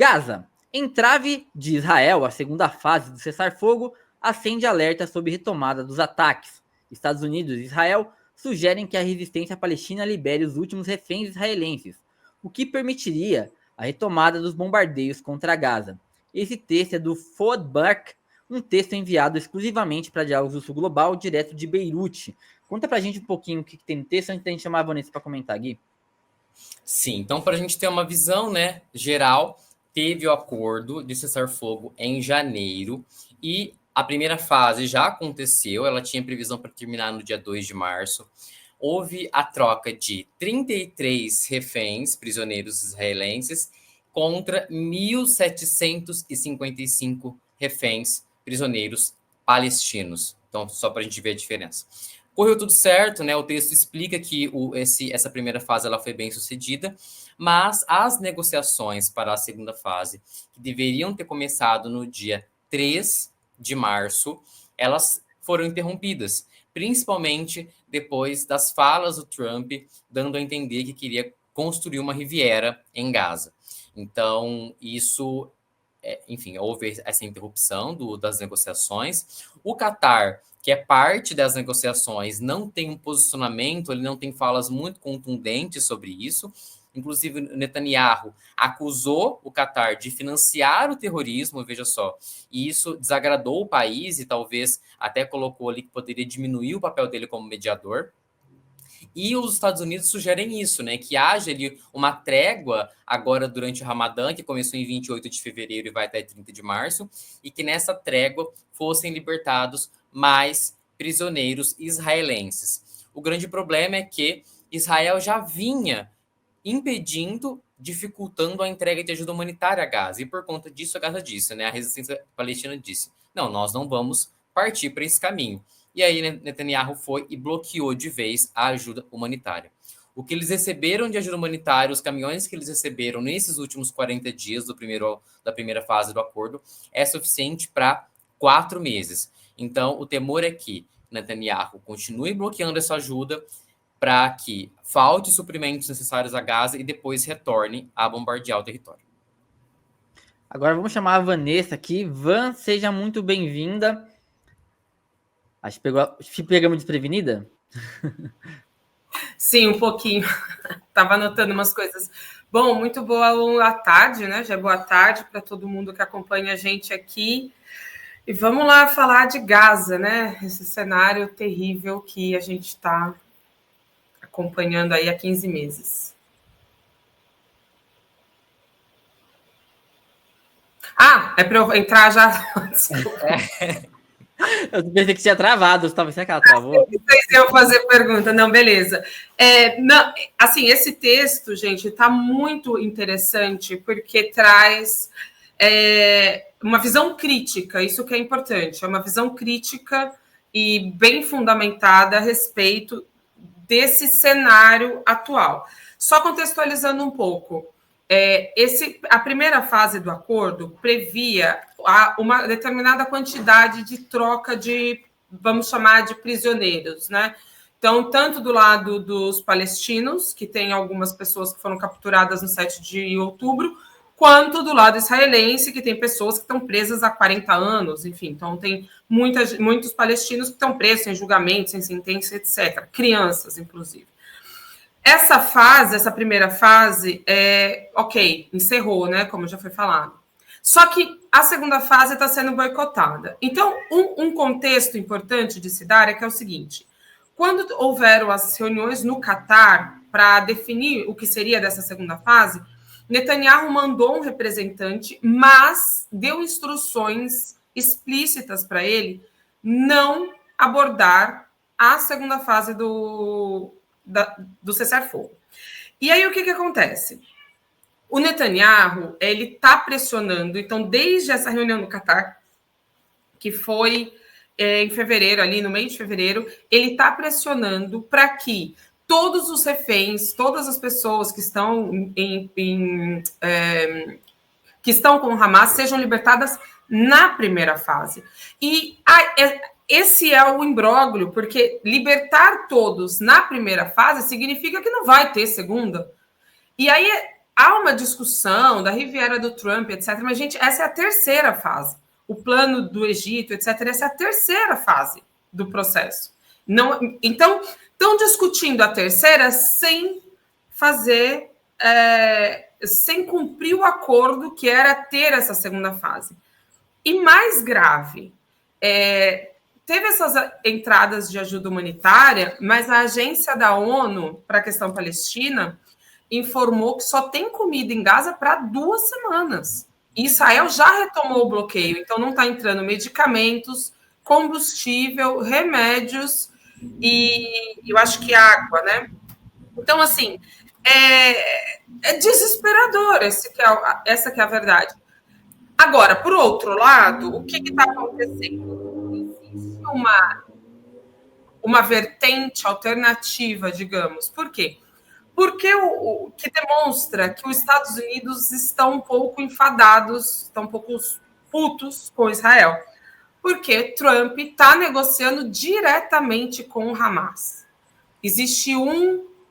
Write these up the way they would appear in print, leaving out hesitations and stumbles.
Gaza. Entrave de Israel, a segunda fase do cessar-fogo, acende alerta sobre retomada dos ataques. Estados Unidos e Israel sugerem que a resistência palestina libere os últimos reféns israelenses, o que permitiria a retomada dos bombardeios contra Gaza. Esse texto é do Fouad Bark, um texto enviado exclusivamente para Diálogos do Sul Global, direto de Beirute. Conta pra gente um pouquinho o que tem no texto, antes da gente chamar a Vanessa para comentar, Gui. Sim, então para a gente ter uma visão, né, geral, teve o acordo de cessar-fogo em janeiro e a primeira fase já aconteceu, ela tinha previsão para terminar no dia 2 de março. Houve a troca de 33 reféns, prisioneiros israelenses, contra 1.755 reféns, prisioneiros palestinos. Então, só para a gente ver a diferença. Correu tudo certo, né? O texto explica que essa primeira fase ela foi bem sucedida, mas as negociações para a segunda fase, que deveriam ter começado no dia 3 de março, elas foram interrompidas, principalmente depois das falas do Trump, dando a entender que queria construir uma Riviera em Gaza. Então, isso, enfim, houve essa interrupção das negociações. O Catar, que é parte das negociações, não tem um posicionamento, ele não tem falas muito contundentes sobre isso. Inclusive, Netanyahu acusou o Catar de financiar o terrorismo, veja só, e isso desagradou o país e talvez até colocou ali que poderia diminuir o papel dele como mediador. E os Estados Unidos sugerem isso, né? Que haja ali uma trégua agora durante o Ramadã, que começou em 28 de fevereiro e vai até 30 de março, e que nessa trégua fossem libertados mais prisioneiros israelenses. O grande problema é que Israel já vinha impedindo, dificultando a entrega de ajuda humanitária a Gaza. E por conta disso, a Gaza disse, né? A resistência palestina disse: não, nós não vamos partir para esse caminho. E aí Netanyahu foi e bloqueou de vez a ajuda humanitária. O que eles receberam de ajuda humanitária, os caminhões que eles receberam nesses últimos 40 dias da primeira fase do acordo, é suficiente para 4 meses. Então, o temor é que Netanyahu continue bloqueando essa ajuda para que falte suprimentos necessários a Gaza e depois retorne a bombardear o território. Agora vamos chamar a Vanessa aqui. Van, seja muito bem-vinda. Acho que pegamos desprevenida? Sim, um pouquinho. Estava anotando umas coisas. Bom, muito boa tarde, né? Já é boa tarde para todo mundo que acompanha a gente aqui. E vamos lá falar de Gaza, né? Esse cenário terrível que a gente está acompanhando aí há 15 meses. Ah, é para eu entrar já? Desculpa. Eu pensei que tinha travado, talvez será que ela travou? Não sei se eu fazer pergunta, não, beleza. Não, assim, esse texto, gente, está muito interessante porque traz uma visão crítica, isso que é importante, é uma visão crítica e bem fundamentada a respeito desse cenário atual. Só contextualizando um pouco, a primeira fase do acordo previa uma determinada quantidade de troca de, vamos chamar de prisioneiros, né? Então, tanto do lado dos palestinos, que tem algumas pessoas que foram capturadas no 7 de outubro, quanto do lado israelense, que tem pessoas que estão presas há 40 anos, enfim. Então, tem muitos palestinos que estão presos sem julgamento, sem sentença, etc. Crianças, inclusive. Essa primeira fase, encerrou, né? Como já foi falado. Só que a segunda fase está sendo boicotada. Então, um contexto importante de se dar é que é o seguinte: quando houveram as reuniões no Catar para definir o que seria dessa segunda fase, Netanyahu mandou um representante, mas deu instruções explícitas para ele não abordar a segunda fase do cessar-fogo. E aí, o que acontece? O Netanyahu, ele está pressionando, então, desde essa reunião no Catar, que foi em fevereiro, ali no meio de fevereiro, ele está pressionando para que todos os reféns, todas as pessoas que estão que estão com o Hamas sejam libertadas na primeira fase. E esse é o imbróglio, porque libertar todos na primeira fase significa que não vai ter segunda. E aí há uma discussão da Riviera do Trump, etc. Mas, gente, essa é a terceira fase. O plano do Egito, etc. Essa é a terceira fase do processo. Não, então, estão discutindo a terceira sem fazer, sem cumprir o acordo que era ter essa segunda fase. E mais grave, teve essas entradas de ajuda humanitária, mas a agência da ONU para a questão palestina informou que só tem comida em Gaza para 2 semanas. Israel já retomou o bloqueio, então não está entrando medicamentos, combustível, remédios e eu acho que água, né? Então, assim, é desesperador, essa que é a verdade. Agora, por outro lado, o que está acontecendo? Existe uma vertente alternativa, digamos. Por quê? Porque o que demonstra que os Estados Unidos estão um pouco enfadados, estão um pouco putos com Israel. Porque Trump está negociando diretamente com o Hamas. Existe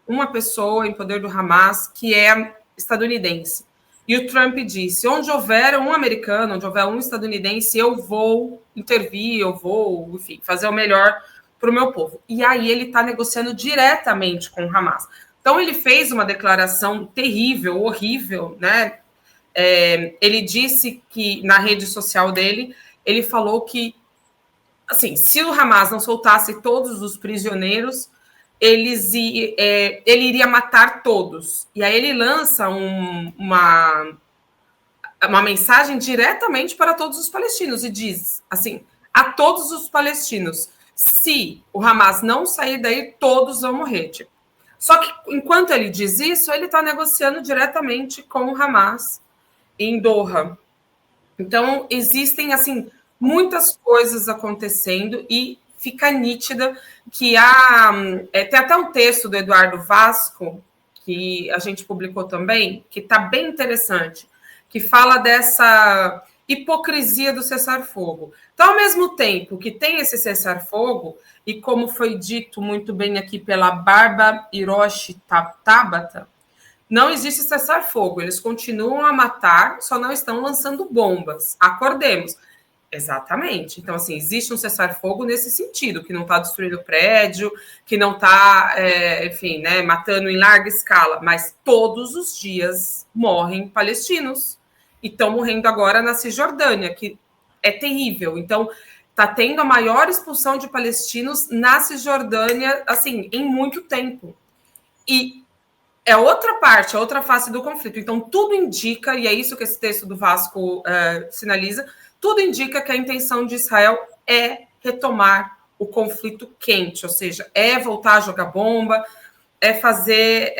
uma pessoa em poder do Hamas que é estadunidense. E o Trump disse, onde houver um americano, onde houver um estadunidense, eu vou intervir, eu vou, enfim, fazer o melhor para o meu povo. E aí ele está negociando diretamente com o Hamas. Então ele fez uma declaração terrível, horrível, né? Ele disse que, na rede social dele, ele falou que, assim, se o Hamas não soltasse todos os prisioneiros, ele iria matar todos. E aí ele lança uma mensagem diretamente para todos os palestinos e diz, assim, a todos os palestinos, se o Hamas não sair daí, todos vão morrer. Tipo. Só que, enquanto ele diz isso, ele está negociando diretamente com o Hamas em Doha. Então, existem, assim, muitas coisas acontecendo e fica nítida que tem até um texto do Eduardo Vasco, que a gente publicou também, que está bem interessante, que fala dessa hipocrisia do cessar-fogo. Então, ao mesmo tempo que tem esse cessar-fogo, e como foi dito muito bem aqui pela Bárbara Hiroshi Tabata, não existe cessar-fogo, eles continuam a matar, só não estão lançando bombas. Acordemos. Exatamente. Então, assim, existe um cessar-fogo nesse sentido, que não está destruindo prédio, que não está, enfim, né, matando em larga escala, mas todos os dias morrem palestinos e estão morrendo agora na Cisjordânia, que é terrível. Então, está tendo a maior expulsão de palestinos na Cisjordânia, assim, em muito tempo. E é outra parte, é outra face do conflito. Então, tudo indica, e é isso que esse texto do Vasco sinaliza, tudo indica que a intenção de Israel é retomar o conflito quente, ou seja, é voltar a jogar bomba, é fazer,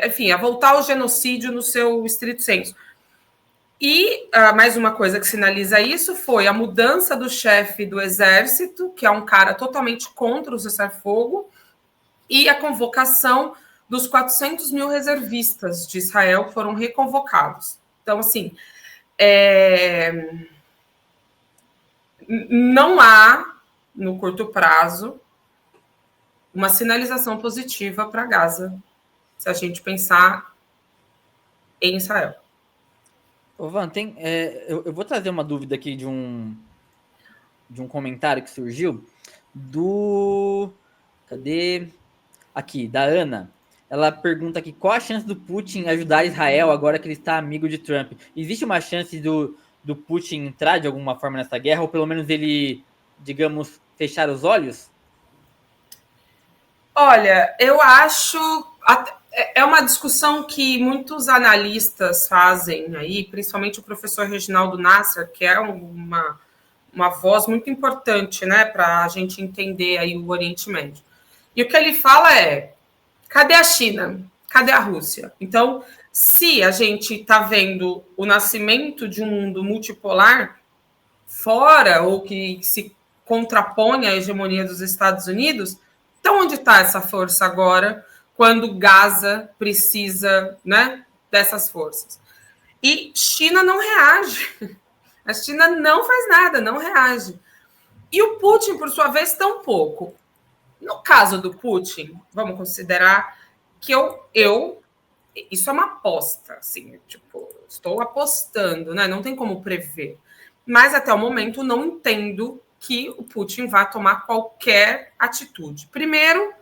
enfim, é voltar ao genocídio no seu estrito senso. E mais uma coisa que sinaliza isso foi a mudança do chefe do exército, que é um cara totalmente contra o cessar-fogo, e a convocação dos 400 mil reservistas de Israel que foram reconvocados. Então, assim, não há, no curto prazo, uma sinalização positiva para Gaza, se a gente pensar em Israel. Ô, Van, eu vou trazer uma dúvida aqui de um comentário que surgiu cadê? Aqui, da Ana. Ela pergunta aqui, qual a chance do Putin ajudar Israel agora que ele está amigo de Trump? Existe uma chance do Putin entrar de alguma forma nessa guerra, ou pelo menos ele, digamos, fechar os olhos? Olha, eu acho... É uma discussão que muitos analistas fazem aí, principalmente o professor Reginaldo Nasser, que é uma voz muito importante, né, para a gente entender aí o Oriente Médio. E o que ele fala é, cadê a China? Cadê a Rússia? Então, se a gente está vendo o nascimento de um mundo multipolar fora, ou que se contrapõe à hegemonia dos Estados Unidos, então onde está essa força agora, quando Gaza precisa, né, dessas forças? E China não reage. A China não faz nada, não reage. E o Putin, por sua vez, tampouco. No caso do Putin, vamos considerar que eu isso é uma aposta, assim, tipo, estou apostando, né? Não tem como prever. Mas até o momento não entendo que o Putin vá tomar qualquer atitude. Primeiro,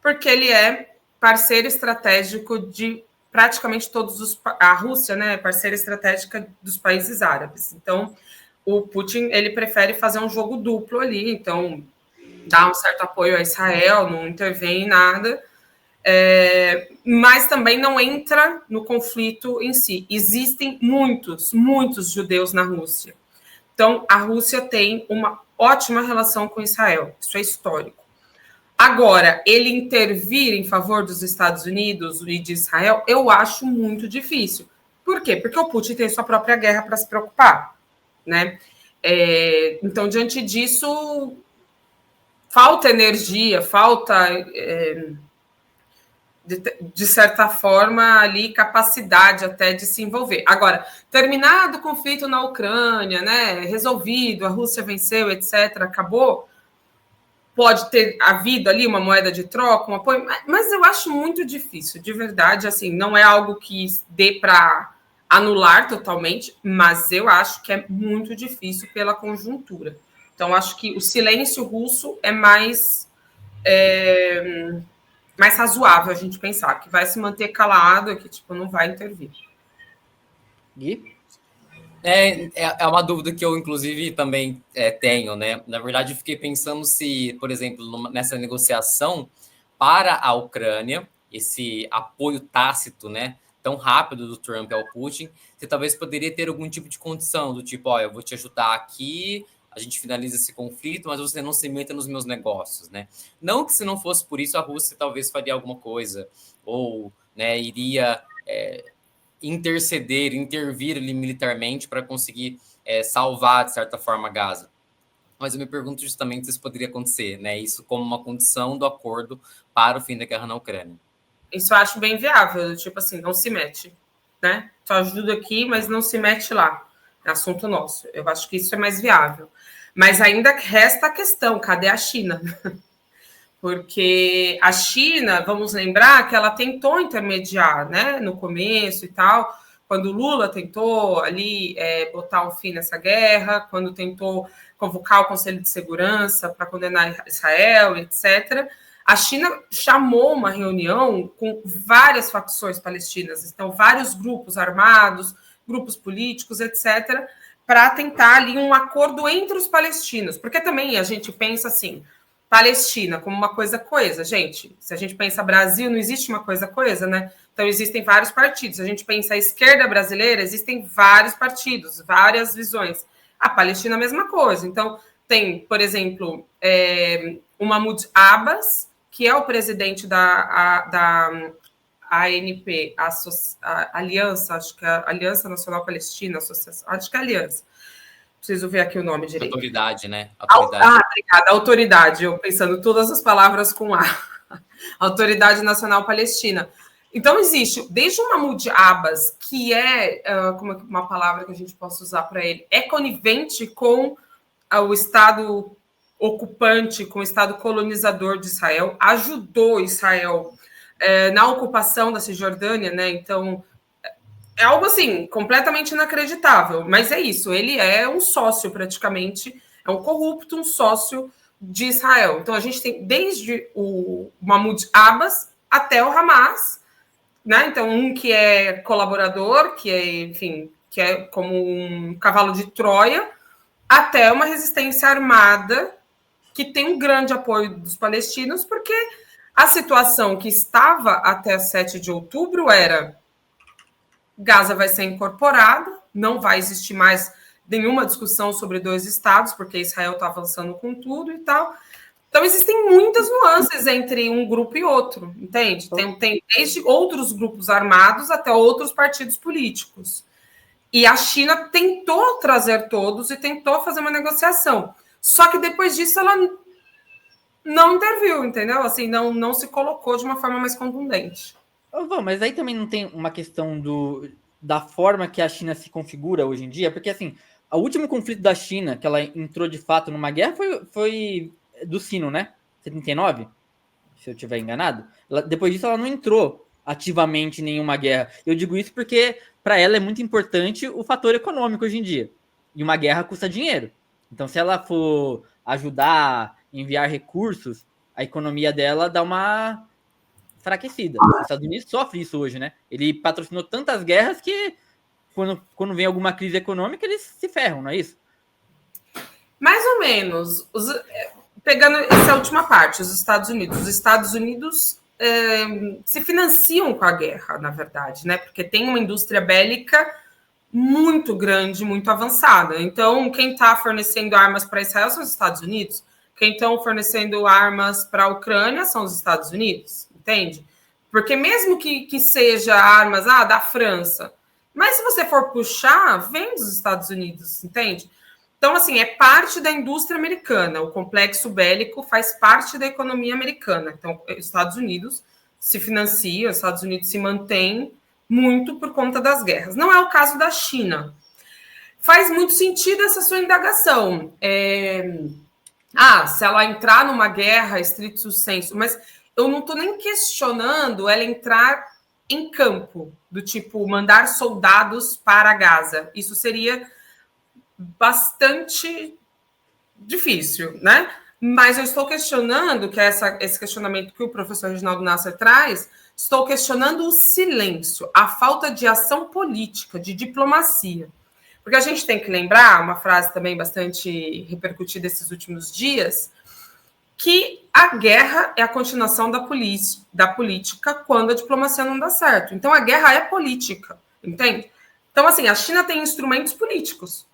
porque ele é parceiro estratégico de praticamente todos os... A Rússia, né, é parceira estratégica dos países árabes. Então, o Putin, ele prefere fazer um jogo duplo ali, então dá um certo apoio a Israel, não intervém em nada, mas também não entra no conflito em si. Existem muitos judeus na Rússia. Então, a Rússia tem uma ótima relação com Israel, isso é histórico. Agora, ele intervir em favor dos Estados Unidos e de Israel, eu acho muito difícil. Por quê? Porque o Putin tem sua própria guerra para se preocupar, né? Então, diante disso, falta energia, falta, de certa forma, ali capacidade até de se envolver. Agora, terminado o conflito na Ucrânia, né, resolvido, a Rússia venceu, etc., acabou, pode ter havido ali uma moeda de troca, um apoio, mas eu acho muito difícil, de verdade, assim, não é algo que dê para anular totalmente, mas eu acho que é muito difícil pela conjuntura. Então, acho que o silêncio russo é mais razoável a gente pensar, que vai se manter calado, que tipo, não vai intervir. Gui? É uma dúvida que eu, inclusive, também tenho, né? Na verdade, eu fiquei pensando se, por exemplo, nessa negociação para a Ucrânia, esse apoio tácito, né, tão rápido do Trump ao Putin, você talvez poderia ter algum tipo de condição, do tipo, ó, eu vou te ajudar aqui, a gente finaliza esse conflito, mas você não se meta nos meus negócios, né? Não que se não fosse por isso, a Rússia talvez faria alguma coisa, ou, né, iria... intervir ali militarmente para conseguir salvar, de certa forma, Gaza. Mas eu me pergunto justamente se isso poderia acontecer, né? Isso como uma condição do acordo para o fim da guerra na Ucrânia. Isso eu acho bem viável, tipo assim, não se mete, né? Só ajuda aqui, mas não se mete lá. É assunto nosso. Eu acho que isso é mais viável. Mas ainda resta a questão, cadê a China? Porque a China, vamos lembrar que ela tentou intermediar, né, no começo e tal, quando o Lula tentou ali botar um fim nessa guerra, quando tentou convocar o Conselho de Segurança para condenar Israel, etc. A China chamou uma reunião com várias facções palestinas, então vários grupos armados, grupos políticos, etc., para tentar ali um acordo entre os palestinos, porque também a gente pensa assim, Palestina como uma coisa coesa, gente. Se a gente pensa Brasil, não existe uma coisa coesa, né? Então existem vários partidos. Se a gente pensa a esquerda brasileira, existem vários partidos, várias visões. A Palestina, a mesma coisa. Então tem, por exemplo, o Mahmoud Abbas, que é o presidente da ANP, a Aliança, acho que é a Aliança Nacional Palestina, Associação, acho que é a Aliança. Preciso ver aqui o nome direito. Autoridade, né? Autoridade. Obrigada. Autoridade. Eu pensando todas as palavras com A. Autoridade Nacional Palestina. Então, existe, desde o Mahmoud Abbas, que como uma palavra que a gente possa usar para ele, é conivente com o Estado ocupante, com o Estado colonizador de Israel, ajudou Israel na ocupação da Cisjordânia, né? Então, é algo assim, completamente inacreditável, mas é isso, ele é um sócio praticamente, é um corrupto, um sócio de Israel. Então a gente tem desde o Mahmoud Abbas até o Hamas, né? Então um que é colaborador, que é, enfim, que é como um cavalo de Troia, até uma resistência armada que tem um grande apoio dos palestinos, porque a situação que estava até 7 de outubro era Gaza vai ser incorporada, não vai existir mais nenhuma discussão sobre dois estados, porque Israel está avançando com tudo e tal. Então, existem muitas nuances entre um grupo e outro, entende? Tem desde outros grupos armados até outros partidos políticos. E a China tentou trazer todos e tentou fazer uma negociação. Só que depois disso ela não interviu, entendeu? Assim, não se colocou de uma forma mais contundente. Mas aí também não tem uma questão da forma que a China se configura hoje em dia, porque assim, o último conflito da China, que ela entrou de fato numa guerra, foi do Sino, né? 79, se eu estiver enganado. Depois disso ela não entrou ativamente nenhuma guerra. Eu digo isso porque para ela é muito importante o fator econômico hoje em dia. E uma guerra custa dinheiro. Então, se ela for ajudar, enviar recursos, a economia dela dá uma enfraquecida. Os Estados Unidos sofre isso hoje, né? Ele patrocinou tantas guerras que quando vem alguma crise econômica, eles se ferram, não é isso? Mais ou menos. Pegando essa última parte, os Estados Unidos se financiam com a guerra, na verdade, né? Porque tem uma indústria bélica muito grande, muito avançada. Então, quem está fornecendo armas para Israel são os Estados Unidos. Quem estão fornecendo armas para a Ucrânia são os Estados Unidos, entende? Porque mesmo que seja armas da França, mas se você for puxar, vem dos Estados Unidos, entende? Então, assim, é parte da indústria americana. O complexo bélico faz parte da economia americana. Então, os Estados Unidos se financiam, os Estados Unidos se mantêm muito por conta das guerras. Não é o caso da China. Faz muito sentido essa sua indagação. Se ela entrar numa guerra, estrito sensu, mas eu não estou nem questionando ela entrar em campo, do tipo, mandar soldados para Gaza. Isso seria bastante difícil, né? Mas eu estou questionando, que é esse questionamento que o professor Reginaldo Nasser traz, estou questionando o silêncio, a falta de ação política, de diplomacia. Porque a gente tem que lembrar, uma frase também bastante repercutida esses últimos dias, que a guerra é a continuação da política quando a diplomacia não dá certo. Então, a guerra é política, entende? Então, assim, a China tem instrumentos políticos.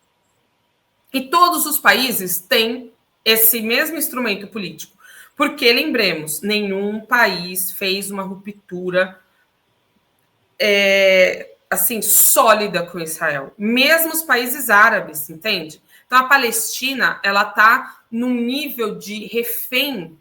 E todos os países têm esse mesmo instrumento político. Porque, lembremos, nenhum país fez uma ruptura assim, sólida com Israel. Mesmo os países árabes, entende? Então, a Palestina, ela está num nível de refém,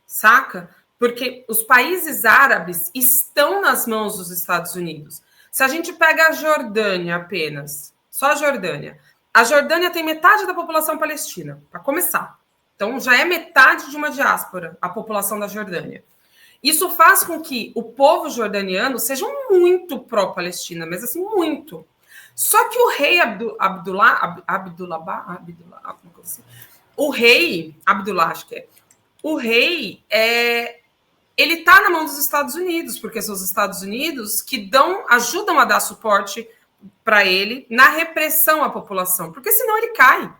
saca? Porque os países árabes estão nas mãos dos Estados Unidos. Se a gente pega a Jordânia apenas, só a Jordânia tem metade da população palestina, para começar. Então, já é metade de uma diáspora, a população da Jordânia. Isso faz com que o povo jordaniano seja muito pró-Palestina, mas assim, muito. Só que o rei Abdullah, ele está na mão dos Estados Unidos, porque são os Estados Unidos que ajudam a dar suporte para ele na repressão à população, porque senão ele cai.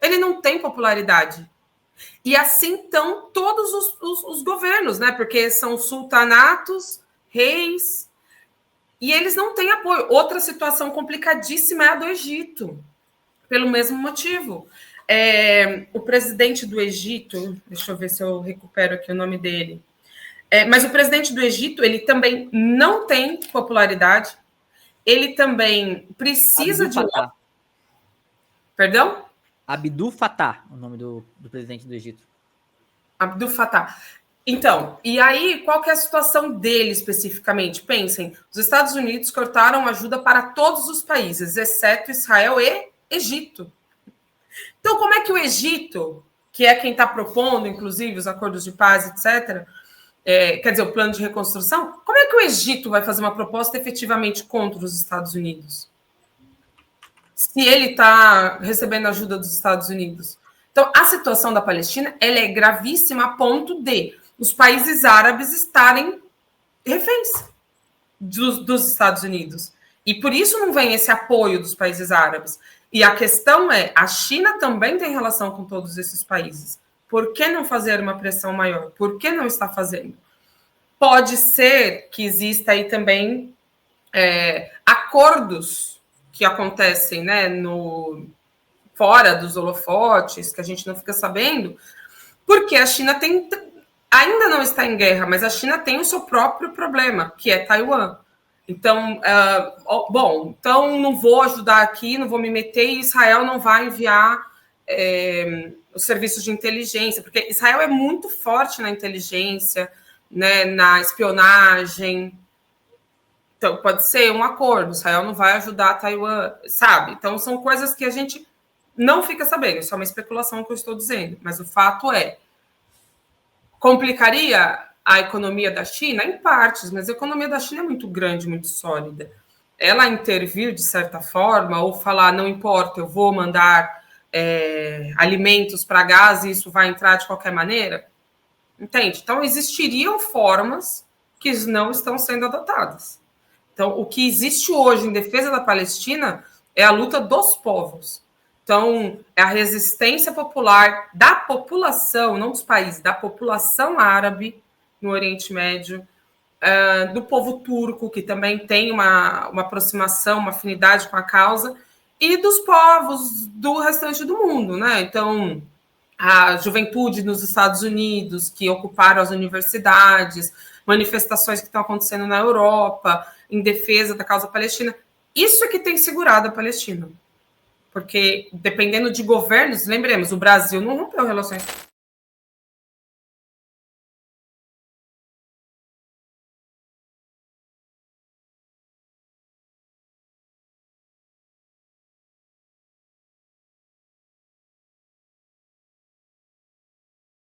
Ele não tem popularidade. E assim estão todos os governos, né? Porque são sultanatos, reis, e eles não têm apoio. Outra situação complicadíssima é a do Egito, pelo mesmo motivo. O presidente do Egito, deixa eu ver se eu recupero aqui o nome dele, mas o presidente do Egito, ele também não tem popularidade, ele também precisa de... Perdão? Abdul Fattah, o nome do presidente do Egito. Abdul Fattah. Então, e aí, qual que é a situação dele especificamente? Pensem, os Estados Unidos cortaram ajuda para todos os países, exceto Israel e Egito. Então, como é que o Egito, que é quem está propondo, inclusive, os acordos de paz, etc., quer dizer, o plano de reconstrução, como é que o Egito vai fazer uma proposta efetivamente contra os Estados Unidos? Se ele está recebendo ajuda dos Estados Unidos. Então, a situação da Palestina ela é gravíssima a ponto de os países árabes estarem reféns dos Estados Unidos. E por isso não vem esse apoio dos países árabes. E a questão é, a China também tem relação com todos esses países. Por que não fazer uma pressão maior? Por que não está fazendo? Pode ser que exista aí também acordos que acontecem, né, fora dos holofotes, que a gente não fica sabendo, porque a China ainda não está em guerra, mas a China tem o seu próprio problema, que é Taiwan. Então, então não vou ajudar aqui, não vou me meter, e Israel não vai enviar os serviços de inteligência, porque Israel é muito forte na inteligência, né, na espionagem. Então, pode ser um acordo, Israel não vai ajudar a Taiwan, sabe? Então, são coisas que a gente não fica sabendo, isso é uma especulação que eu estou dizendo, mas o fato é, complicaria? a economia da China? Em partes, mas a economia da China é muito grande, muito sólida. Ela intervir de certa forma, ou falar, não importa, eu vou mandar alimentos para Gaza e isso vai entrar de qualquer maneira? Entende? Então, existiriam formas que não estão sendo adotadas. Então, o que existe hoje em defesa da Palestina é a luta dos povos. Então, é a resistência popular da população, não dos países, da população árabe no Oriente Médio, do povo turco, que também tem uma aproximação, uma afinidade com a causa, e dos povos do restante do mundo, né? Então, a juventude nos Estados Unidos, que ocuparam as universidades, manifestações que estão acontecendo na Europa, em defesa da causa palestina. Isso é que tem segurado a Palestina. Porque, dependendo de governos, lembremos, o Brasil não rompeu relações